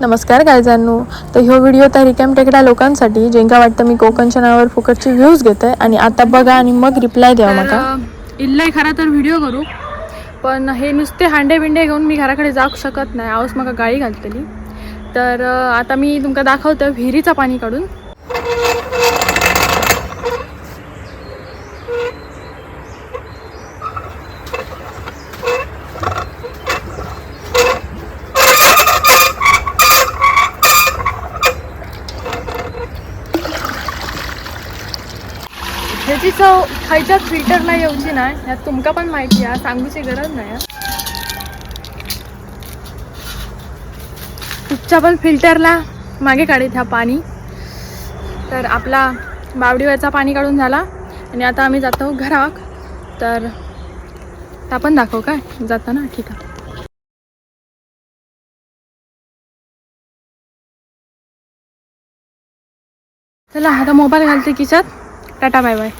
नमस्कार गायजांनो. तर ह्यो व्हिडिओ त्या रिकाम टेकड्या लोकांसाठी जेंका वाटतं मी कोकणच्या नावावर फुकटची व्ह्यूज घेते आणि आता बघा आणि मग रिप्लाय द्या. मका इल्लय खरा तर व्हिडिओ करू, पण हे नुसते हांडे बिंडे घेऊन मी घराकडे जाऊ शकत नाही. आऊस मका गाळी घालतली. तर आता मी तुमका दाखवते विहिरीचा पाणी काढून. ह्याची चव खायच्याच फिल्टरला येऊची नाही, ह्यात तुमका पण माहिती आहे, सांगूची गरज नाही. तुमच्या पण फिल्टरला मागे काढत ह्या पाणी. तर आपला बावडीवरचा पाणी काढून झाला आणि आता आम्ही जातो घराक. तर आपण दाखव काय जाता ना. ठीक आहे, चला आता मोबाईल घालते खिशात. Tata bye bye.